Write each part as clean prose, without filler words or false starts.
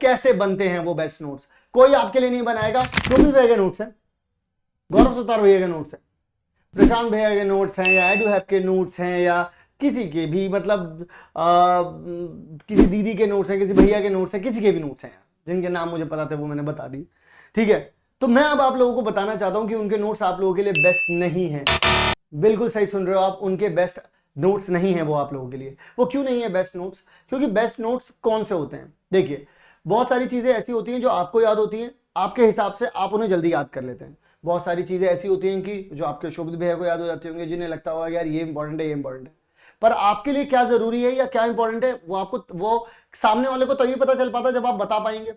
कैसे बनते हैं वो बेस्ट नोट्स कोई आपके लिए नहीं बनाएगा। क्योंकि भैया के नोट्स हैं, गौरव सुतार भैया के नोट्स हैं, प्रशांत भैया के नोट्स हैं, या एडू हैप के नोट्स हैं, या किसी के भी मतलब किसी दीदी के नोट्स हैं, किसी भैया के नोट्स हैं, किसी के भी नोट्स हैं जिनके नाम मुझे पता थे वो मैंने बता दी। ठीक है, तो मैं अब आप लोगों को बताना चाहता हूं कि उनके नोट्स आप लोगों के लिए बेस्ट नहीं है। बिल्कुल सही सुन रहे हो आप, उनके बेस्ट नोट्स नहीं है वो आप लोगों के लिए। वो क्यों नहीं है बेस्ट नोट्स? क्योंकि बेस्ट नोट्स कौन से होते हैं? देखिए, बहुत सारी चीजें ऐसी होती हैं जो आपको याद होती हैं, आपके हिसाब से आप उन्हें जल्दी याद कर लेते हैं। बहुत सारी चीजें ऐसी होती हैं कि जो आपके शोभित भैया को याद हो जाती होंगी, जिन्हें लगता होगा यार ये इंपॉर्टेंट है, ये इंपॉर्टेंट है। पर आपके लिए क्या जरूरी है या क्या इंपॉर्टेंट है वो सामने वाले को तभी पता चल पाता जब आप बता पाएंगे।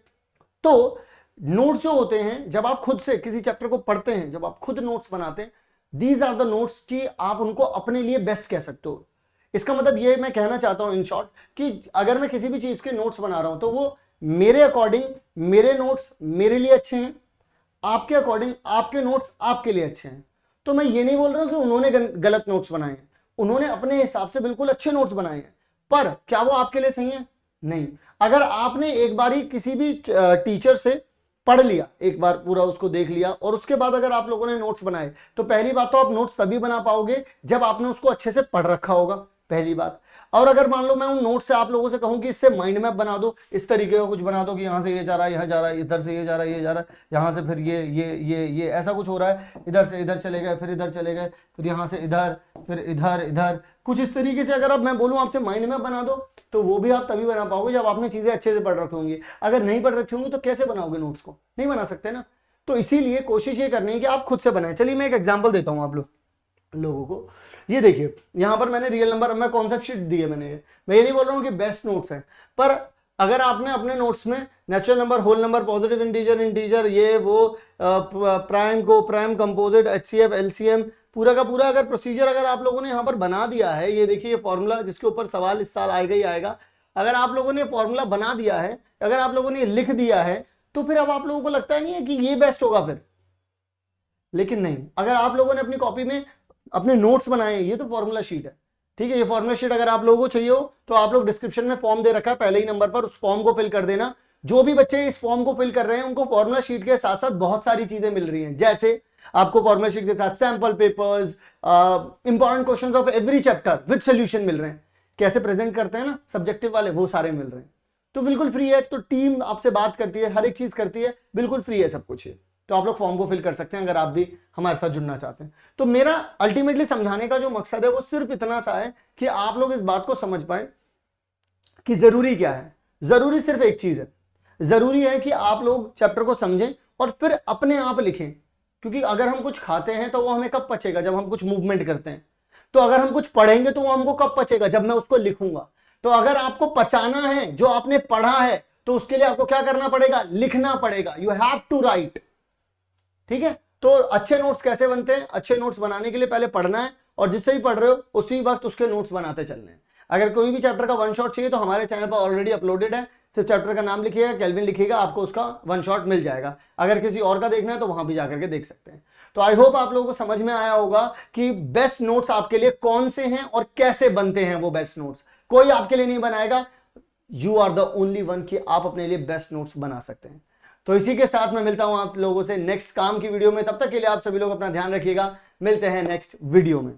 तो नोट्स जो होते हैं, जब आप खुद से किसी चैप्टर को पढ़ते हैं, जब आप खुद नोट्स बनाते हैं, दीज आर द नोट्स कि आप उनको अपने लिए बेस्ट कह सकते हो। इसका मतलब ये मैं कहना चाहता हूं इन शॉर्ट कि अगर मैं किसी भी चीज के नोट्स बना रहा हूं तो वो मेरे अकॉर्डिंग, मेरे नोट्स मेरे लिए अच्छे हैं, आपके अकॉर्डिंग आपके नोट्स आपके लिए अच्छे हैं। तो मैं ये नहीं बोल रहा हूं कि उन्होंने गलत नोट्स बनाए हैं, उन्होंने अपने हिसाब से बिल्कुल अच्छे नोट्स बनाए हैं, पर क्या वो आपके लिए सही है? नहीं। अगर आपने एक बार ही किसी भी टीचर से पढ़ लिया, एक बार पूरा उसको देख लिया, और उसके बाद अगर आप लोगों ने नोट्स बनाए, तो पहली बात तो आप नोट्स तभी बना पाओगे जब आपने उसको अच्छे से पढ़ रखा होगा, पहली बात। और अगर मान लो मैं उन नोट्स से आप लोगों से कहूं कि इससे माइंड मैप बना दो, इस तरीके का कुछ बना दो कि यहां से ये जा रहा है, यहां जा रहा है, इधर से ये जा रहा है, ये जा रहा है, यहां से फिर ये ऐसा कुछ हो रहा है, इधर से इधर चले गए, फिर इधर चले गए, फिर यहां से इधर, फिर इधर इधर, कुछ इस तरीके से अगर अब मैं बोलूं आपसे माइंड मैप बना दो, तो वो भी आप तभी बना पाओगे जब आपने चीजें अच्छे से पढ़ रखी होंगी। अगर नहीं पढ़ रखी होंगी तो कैसे बनाओगे नोट्स को? नहीं बना सकते ना। तो इसीलिए कोशिश ये करनी है कि आप खुद से बनाएं। चलिए मैं एक एग्जांपल देता हूं आप लोगों को। ये देखिए, यहां पर मैंने रियल नंबर, मैं कॉन्सेप्ट शीट दी है मैंने, मैं ये नहीं बोल रहा हूं कि बेस्ट नोट्स हैं, पर अगर आपने अपने नोट्स में natural number, whole number, positive integer, ये वो, प्राइम को प्राइम, कंपोजिट, एचसीएफ, एलसीएम, पूरा का पूरा अगर प्रोसीजर अगर आप लोगों ने यहाँ पर बना दिया है, ये देखिए ये फॉर्मूला जिसके ऊपर सवाल इस साल आएगा ही आएगा, अगर आप लोगों ने फॉर्मूला बना दिया है, अगर आप लोगों ने लिख दिया है, तो फिर अब आप लोगों को लगता नहीं है कि ये बेस्ट होगा फिर? लेकिन नहीं, अगर आप लोगों ने अपनी कॉपी में अपने नोट्स बनाए, ये तो फॉर्मूला शीट है, ठीक है, ये फॉर्मूला शीट अगर आप लोगों को चाहिए हो तो आप लोग डिस्क्रिप्शन में फॉर्म दे रखा है पहले ही नंबर पर, उस फॉर्म को फिल कर देना। जो भी बच्चे इस फॉर्म को फिल कर रहे हैं उनको फॉर्मूला शीट के साथ साथ बहुत सारी चीजें मिल रही हैं, जैसे आपको फॉर्मूला शीट के साथ sample papers, important questions of every chapter with solution मिल रहे हैं। कैसे प्रेजेंट करते हैं ना सब्जेक्टिव वाले, वो सारे मिल रहे हैं। तो बिल्कुल फ्री है, तो टीम आपसे बात करती है, हर एक चीज करती है, बिल्कुल फ्री है सब कुछ है। तो आप लोग फॉर्म को फिल कर सकते हैं अगर आप भी हमारे साथ जुड़ना चाहते हैं। तो मेरा अल्टीमेटली समझाने का जो मकसद है वो सिर्फ इतना सा है कि आप लोग इस बात को समझ पाए कि जरूरी क्या है। जरूरी सिर्फ एक चीज है, जरूरी है कि आप लोग चैप्टर को समझें और फिर अपने आप लिखें। क्योंकि अगर हम कुछ खाते हैं तो वो हमें कब पचेगा? जब हम कुछ मूवमेंट करते हैं। तो अगर हम कुछ पढ़ेंगे तो वो हमको कब पचेगा? जब मैं उसको लिखूंगा। तो अगर आपको पचाना है जो आपने पढ़ा है, तो उसके लिए आपको क्या करना पड़ेगा? लिखना पड़ेगा। You have to write. ठीक है, तो अच्छे नोट्स कैसे बनते हैं? अच्छे नोट्स बनाने के लिए पहले पढ़ना है, और जिससे भी पढ़ रहे हो उसी वक्त उसके नोट्स बनाते चलने हैं। अगर कोई भी चैप्टर का वन शॉट चाहिए तो हमारे चैनल पर ऑलरेडी अपलोडेड है, सिर्फ चैप्टर का नाम लिखिएगा, केल्विन लिखिएगा, आपको उसका वन शॉट मिल जाएगा। अगर किसी और का देखना है तो वहां भी जाकर के देख सकते हैं। तो आई होप आप लोगों को समझ में आया होगा कि बेस्ट नोट्स आपके लिए कौन से हैं और कैसे बनते हैं वो बेस्ट नोट्स। कोई आपके लिए नहीं बनाएगा, you are the only one कि आप अपने लिए बेस्ट नोट्स बना सकते हैं। तो इसी के साथ मैं मिलता हूं आप लोगों से नेक्स्ट काम की वीडियो में। तब तक के लिए आप सभी लोग अपना ध्यान रखिएगा। मिलते हैं नेक्स्ट वीडियो में।